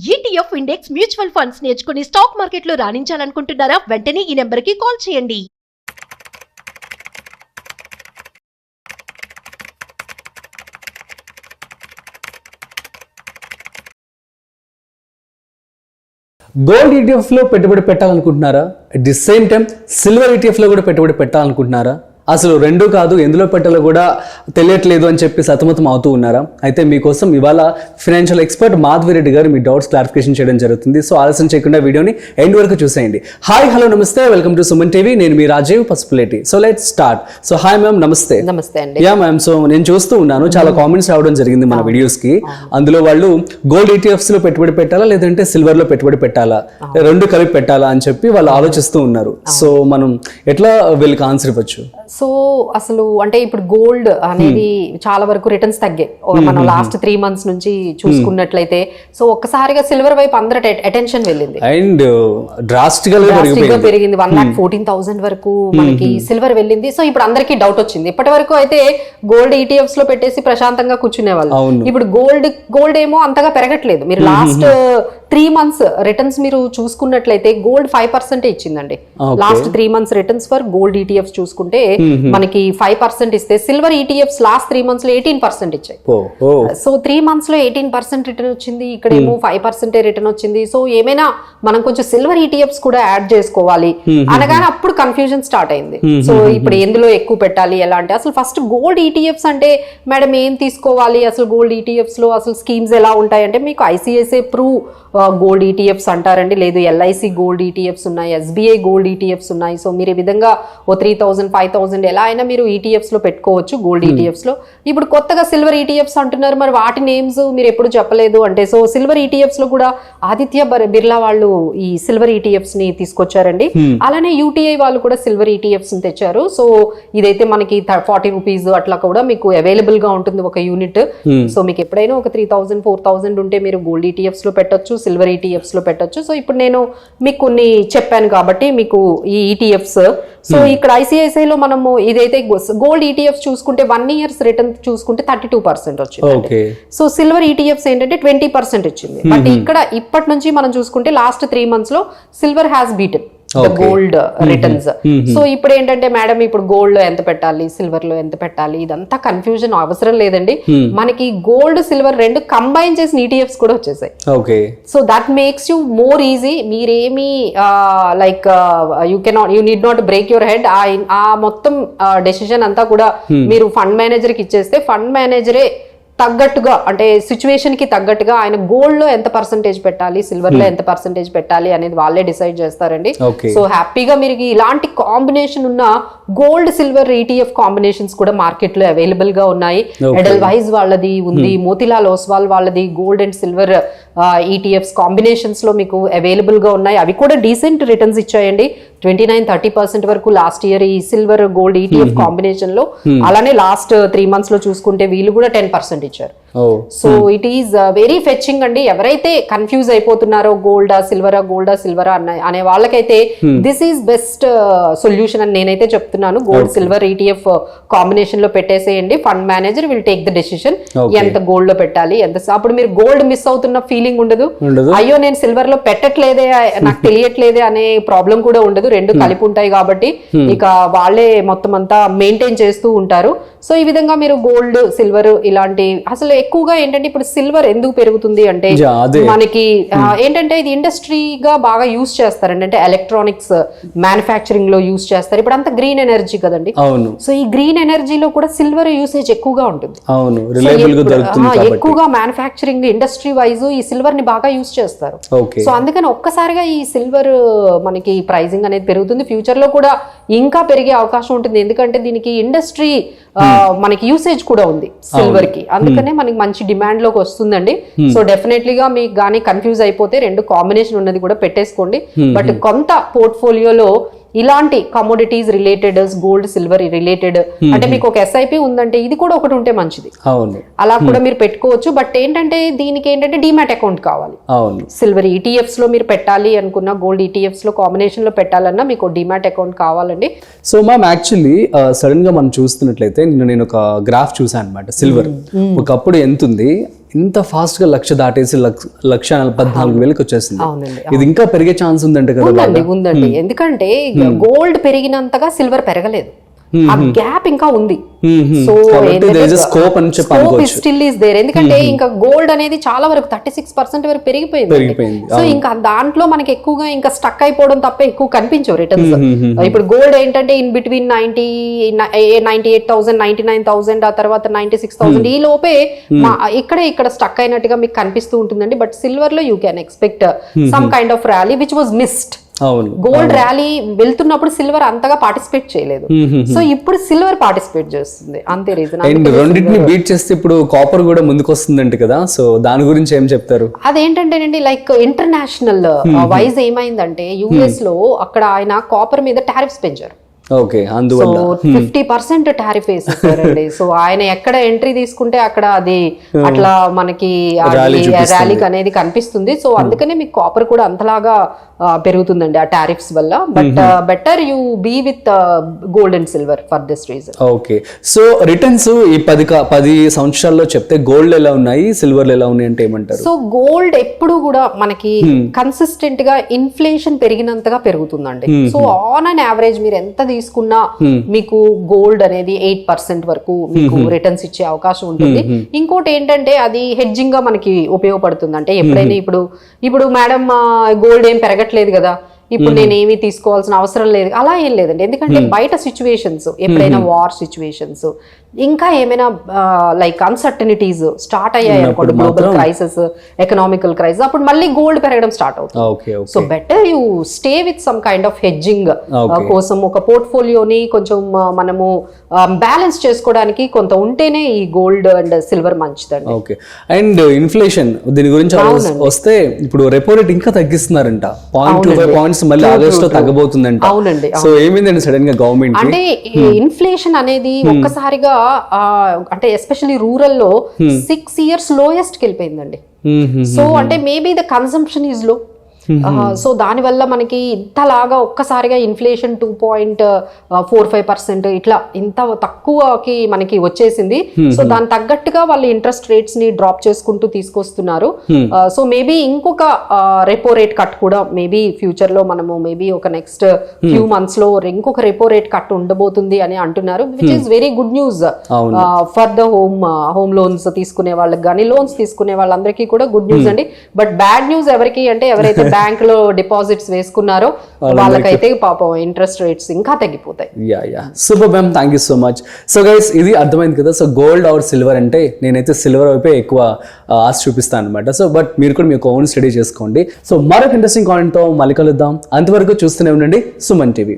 ETF index mutual funds నేర్చుకుని stock మార్కెట్లో రాణించాలనుకుంటున్నారా? వెంటనే ఈ నెంబర్కి కాల్ చేయండి. గోల్డ్ ETF లో పెట్టుబడి పెట్టాలనుకుంటున్నారా? At the same time silver ETF లో కూడా పెట్టుబడి పెట్టాలనుకుంటున్నారా? అసలు రెండూ కాదు, ఎందులో పెట్టాలో కూడా తెలియట్లేదు అని చెప్పి సతమతం అవుతూ ఉన్నారా? అయితే మీకోసం ఇవాళ ఫైనాన్షియల్ ఎక్స్పర్ట్ మాధవి రెడ్డి గారు మీ డౌట్స్ క్లారిఫికేషన్ చేయడం జరుగుతుంది. సో ఆలస్యం చేయకుండా వీడియోని ఎండ్ వరకు చూసేయండి. హాయ్, హలో, నమస్తే, వెల్కమ్ టు సుమన్ టీవీ. నేను మీ Rajiv Pasupuleti. So let's start. So hi ma'am, నమస్తే. నమస్తే అండి. యా మ్యామ్, సో నేను చూస్తూ ఉన్నాను చాలా కామెంట్స్ రావడం జరిగింది మన వీడియోస్ కి. అందులో వాళ్ళు గోల్డ్ ETFs లో పెట్టుబడి పెట్టాలా లేదంటే సిల్వర్ లో పెట్టుబడి పెట్టాలా, రెండు కలిపి పెట్టాలా అని చెప్పి వాళ్ళు ఆలోచిస్తూ ఉన్నారు. సో మనం ఎట్లా వీళ్ళకి ఆన్సర్ ఇవ్వచ్చు? సో అసలు అంటే ఇప్పుడు గోల్డ్ అనేది చాలా వరకు రిటర్న్స్ తగ్గాయి మనం లాస్ట్ 3 months నుంచి చూసుకున్నట్లయితే. సో ఒక్కసారిగా సిల్వర్ వైపు అందరూ అటెన్షన్ వెళ్ళింది అండ్ డ్రాస్టిక్ గా పెరిగింది. 1,14,000 వరకు మనకి సిల్వర్ వెళ్ళింది. సో ఇప్పుడు అందరికీ డౌట్ వచ్చింది. ఇప్పటి వరకు అయితే గోల్డ్ ETFs లో పెట్టేసి ప్రశాంతంగా కూర్చునే వాళ్ళు. ఇప్పుడు గోల్డ్ ఏమో అంతగా పెరగట్లేదు. మీరు లాస్ట్ 3 months రిటర్న్స్ మీరు చూసుకున్నట్లయితే గోల్డ్ 5% ఇచ్చిందండి. Last 3 months returns for gold ETFs చూసుకుంటే మనకి 5% ఇస్తే సిల్వర్ ETFs లాస్ట్ 3 months లో 18% ఇచ్చాయి. సో 3 months లో 18% రిటర్న్ వచ్చింది. ఇక్కడేమో 5% రిటర్న్ వచ్చింది. సో ఏమైనా మనం కొంచెం సిల్వర్ ETFs కూడా యాడ్ చేసుకోవాలి అనగానే అప్పుడు కన్ఫ్యూజన్ స్టార్ట్ అయింది. సో ఇప్పుడు ఎందులో ఎక్కువ పెట్టాలి, ఎలా అంటే అసలు ఫస్ట్ గోల్డ్ ETFs అంటే మేడం ఏం తీసుకోవాలి, అసలు గోల్డ్ ETFs లో అసలు స్కీమ్స్ ఎలా ఉంటాయి అంటే మీకు ICICI Pru గోల్డ్ ETFs అంటారండి, లేదు LIC గోల్డ్ ETFs ఉన్నాయి, SBI గోల్డ్ ETFs ఉన్నాయి. సో మీరు ఈ విధంగా 3,000 5,000 ఎలా అయినా మీరు ETFs లో పెట్టుకోవచ్చు గోల్డ్ ETFs లో. ఇప్పుడు కొత్తగా సిల్వర్ ETFs అంటున్నారు, మరి వాటి నేమ్స్ మీరు ఎప్పుడు చెప్పలేదు అంటే. సో సిల్వర్ ETFs లో కూడా ఆదిత్య బిర్లా వాళ్ళు ఈ సిల్వర్ ETFs ని తీసుకొచ్చారండి. అలానే UTI వాళ్ళు కూడా సిల్వర్ ETFs ని తెచ్చారు. సో ఇదైతే మనకి 40 రూపీస్ అట్లా కూడా మీకు అవైలబుల్ గా ఉంటుంది ఒక యూనిట్. సో మీకు ఎప్పుడైనా ఒక 3,000 4,000 ఉంటే మీరు గోల్డ్ ETFs లో పెట్టొచ్చు, సిల్వర్ ETFs లో పెట్టొచ్చు. సో ఇప్పుడు నేను మీకు కొన్ని చెప్పాను కాబట్టి మీకు ఈ ETFs. సో ఇక్కడ ICICI లో మనము ఇదైతే గోల్డ్ ETFs చూసుకుంటే 1 years రిటర్న్ చూసుకుంటే 32% వచ్చింది. సో సిల్వర్ ETFs ఏంటంటే 20% ఇచ్చింది. బట్ ఇక్కడ ఇప్పటి నుంచి మనం చూసుకుంటే లాస్ట్ 3 months లో silver has beaten gold returns. So ఇప్పుడు ఏంటంటే మేడం ఇప్పుడు గోల్డ్ లో ఎంత పెట్టాలి, సిల్వర్ లో ఎంత పెట్టాలి, ఇదంతా కన్ఫ్యూజన్ అవసరం లేదండి. మనకి గోల్డ్ సిల్వర్ రెండు కంబైన్ చేసిన ETFs కూడా వచ్చేసాయి. So that makes you more easy. మీరేమి like you need not break your head. ఆ మొత్తం డెసిషన్ అంతా కూడా మీరు ఫండ్ మేనేజర్ కి ఇచ్చేస్తే ఫండ్ మేనేజరే తగ్గట్టుగా అంటే సిచ్యువేషన్ కి తగ్గట్టుగా ఆయన గోల్డ్ లో ఎంత పర్సంటేజ్ పెట్టాలి, సిల్వర్ లో ఎంత పర్సంటేజ్ పెట్టాలి అనేది వాళ్ళే డిసైడ్ చేస్తారండి. సో హ్యాపీగా మీరు ఇలాంటి కాంబినేషన్ ఉన్న గోల్డ్ సిల్వర్ ETF కాంబినేషన్స్ కూడా మార్కెట్ లో అవైలబుల్ గా ఉన్నాయి. ఎడల్వైజ్ వాళ్ళది ఉంది, మోతిలాల్ ఓస్వాల్ వాళ్ళది gold and silver ETFs combinations లో మీకు అవైలబుల్ గా ఉన్నాయి. అవి కూడా డీసెంట్ రిటర్న్స్ ఇచ్చాయండి. 29-30% వరకు లాస్ట్ ఇయర్ ఈ సిల్వర్ గోల్డ్ ETF కాంబినేషన్ లో. అలానే లాస్ట్ 3 months లో చూసుకుంటే వీళ్ళు కూడా 10% ఇచ్చారు. So it is very fetching అండి. ఎవరైతే కన్ఫ్యూజ్ అయిపోతున్నారో గోల్డా సిల్వరా అనే వాళ్ళకైతే దిస్ ఈస్ బెస్ట్ సొల్యూషన్ అని నేనైతే చెప్తున్నాను. గోల్డ్ సిల్వర్ ETF కాంబినేషన్ లో పెట్టేసేయండి. Fund manager will take the decision ఎంత గోల్డ్ లో పెట్టాలి, ఎంత. అప్పుడు మీరు గోల్డ్ మిస్ అవుతున్న ఫీలింగ్ ఉండదు. అయ్యో నేను సిల్వర్ లో పెట్టట్లేదే, నాకు తెలియట్లేదే అనే ప్రాబ్లం కూడా ఉండదు. రెండు కలిపి ఉంటాయి కాబట్టి ఇక వాళ్ళే మొత్తం అంతా మెయింటైన్ చేస్తూ ఉంటారు. సో ఈ విధంగా మీరు గోల్డ్ సిల్వర్ ఇలాంటి అసలు ఎక్కువగా ఏంటంటే ఇప్పుడు సిల్వర్ ఎందుకు పెరుగుతుంది అంటే మనకి ఏంటంటే ఇది ఇండస్ట్రీగా బాగా యూజ్ చేస్తారండి. అంటే ఎలక్ట్రానిక్స్ మ్యానుఫ్యాక్చరింగ్ లో యూజ్ చేస్తారు. ఇప్పుడు అంతా గ్రీన్ ఎనర్జీ కదండి. సో ఈ గ్రీన్ ఎనర్జీలో కూడా సిల్వర్ యూసేజ్ ఎక్కువగా ఉంటుంది. ఎక్కువగా మ్యానుఫ్యాక్చరింగ్ ఇండస్ట్రీ వైజ్ ఈ సిల్వర్ ని బాగా యూజ్ చేస్తారు. సో అందుకని ఒక్కసారిగా ఈ సిల్వర్ మనకి ప్రైజింగ్ అనేది పెరుగుతుంది. ఫ్యూచర్ లో కూడా ఇంకా పెరిగే అవకాశం ఉంటుంది. ఎందుకంటే దీనికి ఇండస్ట్రీ మనకి యూసేజ్ కూడా ఉంది సిల్వర్ కి. అందుకనే మనకి మంచి డిమాండ్ లోకి వస్తుందండి. సో డెఫినెట్లీగా మీకు గానీ కన్ఫ్యూజ్ అయిపోతే రెండు కాంబినేషన్ ఉన్నది కూడా పెట్టేసుకోండి. బట్ కొంత పోర్ట్ఫోలియోలో ఇలాంటి commodities related gold silver related అంటే మీకు ఒక SIP ఉందంటే ఇది కూడా ఒకటి ఉంటే మంచిది. అలా కూడా మీరు పెట్టుకోవచ్చు. బట్ ఏంటంటే దీనికి ఏంటంటే డిమాట్ అకౌంట్ కావాలి. సిల్వర్ ETFs లో మీరు పెట్టాలి అనుకున్న గోల్డ్ ETFs లో కాంబినేషన్ లో పెట్టాలన్నా మీకు డిమాట్ అకౌంట్ కావాలండి. సో మ్యామ్ యాక్చువల్లీ సడన్ గా మనం చూస్తున్నట్లయితే నేను ఒక గ్రాఫ్ చూసాను అనమాట. సిల్వర్ ఒకప్పుడు ఎంత ఉంది, ఇంత ఫాస్ట్ గా 1,00,000 దాటేసి 1,14,000 వచ్చేసింది. అవునండి. ఇది ఇంకా పెరిగే ఛాన్స్ ఉందంటే కదా ఉందండి. ఎందుకంటే గోల్డ్ పెరిగినంతగా సిల్వర్ పెరగలేదు, ఆ గ్యాప్ ఇంకా ఉంది. సో స్కోప్ అని స్టిల్ ఈస్ దేర్. ఎందుకంటే ఇంకా గోల్డ్ అనేది చాలా వరకు 36% వరకు పెరిగిపోయింది. సో ఇంకా దాంట్లో మనకి ఎక్కువగా ఇంకా స్టక్ అయిపోవడం తప్ప ఎక్కువ కనిపించవు రిటర్న్స్. ఇప్పుడు గోల్డ్ ఏంటంటే ఇన్ బిట్వీన్ 98,000 99,000 ఆ తర్వాత 96,000 ఈ లోపే ఇక్కడ స్టక్ అయినట్టుగా మీకు కనిపిస్తూ ఉంటుందండి. బట్ సిల్వర్ లో you can expect some kind of rally which was missed. Gold rally వెళ్తున్నప్పుడు సిల్వర్ అంతగా పార్టిసిపేట్ చేయలేదు. సో ఇప్పుడు సిల్వర్ పార్టిసిపేట్ చేస్తుంది, అంతే రీజన్. అండ్ రెండింటిని బీట్ చేస్తే ఇప్పుడు కాపర్ కూడా ముందుకు వస్తుందంట కదా, సో దాని గురించి ఏం చెప్తారు? అదేంటంటేనండి, లైక్ ఇంటర్నేషనల్ వైజ్ ఏమైందంటే యుఎస్ లో అక్కడ ఆయన కాపర్ మీద టారిఫ్స్ పెంచారు. ఓకే, అందువల్ల 50% టారిఫ్ వేసేసారండి. సో ఆయన ఎక్కడ ఎంట్రీ తీసుకుంటే అక్కడ అది అట్లా మనకి ర్యాలీకి అనేది కనిపిస్తుంది. సో అందుకనే మీకు కాపర్ కూడా అంతలాగా పెరుగుతుందండి ఆ టారిఫ్స్ వల్ల. But better you be with gold and silver for this reason. Okay, so returns ఈ 10 సంవత్సరాల్లో చెప్తే గోల్డ్ ఎలా ఉన్నాయి, సిల్వర్ ఎలా ఉన్నాయి అంటే ఏమంటారు? సో గోల్డ్ ఎప్పుడు కూడా మనకి కన్సిస్టెంట్ గా ఇన్ఫ్లేషన్ పెరిగినంతగా పెరుగుతుందండి. సో ఆన్ అండ్ యావరేజ్ మీరు ఎంత తీసుకున్నా మీకు గోల్డ్ అనేది 8% వరకు మీకు రిటర్న్స్ ఇచ్చే అవకాశం ఉంటుంది. ఇంకోటి ఏంటంటే అది హెడ్జింగ్ గా మనకి ఉపయోగపడుతుంది. అంటే ఎప్పుడైనా ఇప్పుడు మేడం గోల్డ్ ఏం పెరగట్లేదు కదా, ఇప్పుడు నేను ఏమీ తీసుకోవాల్సిన అవసరం లేదు, అలా ఏం లేదండి. ఎందుకంటే బయట సిచ్యువేషన్స్, ఎప్పుడైనా వార్ సిచ్యువేషన్స్, ఇంకా ఏమైనా లైక్ అన్సర్టనిటీస్ స్టార్ట్ అయ్యాయి అనుకోండి, గ్లోబల్ క్రైసిస్, ఎకనామికల్ క్రైసిస్, అప్పుడు మళ్ళీ గోల్డ్ పెరగడం స్టార్ట్ అవుతుంది. So better you stay with some kind of hedging కోసం ఒక పోర్ట్ఫోలియోని కొంచెం మనము బ్యాలెన్స్ చేసుకోవడానికి కొంత ఉంటేనే ఈ గోల్డ్ అండ్ సిల్వర్ మంచిదండి. ఓకే, అండ్ ఇన్ఫ్లేషన్ దీని గురించి వస్తే ఇప్పుడు రెపో రేట్ ఇంకా తగ్గిస్తున్నారంట, 0.25 పాయింట్స్ మళ్ళీ ఆగస్ట్ లో తగ్గబోతుందంట. అవునండి. సో ఏమైందండి సడన్ గా గవర్నమెంట్ అంటే ఇన్ఫ్లేషన్ అనేది ఒక్కసారిగా అంటే ఎస్పెషల్లీ రూరల్ లో 6 years లోయెస్ట్ కి వెళ్ళిపోయిందండి. సో అంటే maybe the consumption is low. So దానివల్ల మనకి ఇంతలాగా ఒక్కసారిగా ఇన్ఫ్లేషన్ 2.45% ఇట్లా ఇంత తక్కువకి మనకి వచ్చేసింది. సో దాని తగ్గట్టుగా వాళ్ళు ఇంట్రెస్ట్ రేట్స్ ని డ్రాప్ చేసుకుంటూ తీసుకొస్తున్నారు. సో మేబీ ఇంకొక రెపో రేట్ కట్ కూడా మేబీ ఫ్యూచర్ లో మనము మేబీ ఒక నెక్స్ట్ ఫ్యూ మంత్స్ లో ఇంకొక రెపో రేట్ కట్ ఉండబోతుంది అని అంటున్నారు, which is very good news for the home loans తీసుకునే వాళ్ళకి కానీ లోన్స్ తీసుకునే వాళ్ళందరికీ కూడా గుడ్ న్యూస్ అండి. బట్ బ్యాడ్ న్యూస్ ఎవరికి అంటే ఎవరైతే బ్యాంక్ లో డిపాజిట్స్ వేసుకున్నారో వాళ్ళకైతే పాపం ఇంట్రెస్ట్ రేట్స్ ఇంకా తగ్గిపోతాయి. Super ma'am, thank you so much. So guys ఇది అర్థమైంది కదా. సో గోల్డ్ ఆర్ సిల్వర్ అంటే నేనైతే సిల్వర్ వైపే ఎక్కువ ఆశ చూపిస్తాను అనమాట. సో బట్ మీరు కూడా మీకు ఓన్ స్టడీ చేసుకోండి. సో మరొక ఇంట్రెస్టింగ్ కాంటెంట్ తో మళ్ళీ కలుద్దాం. అంతవరకు చూస్తూనే ఉండండి సుమన్ టీవీ.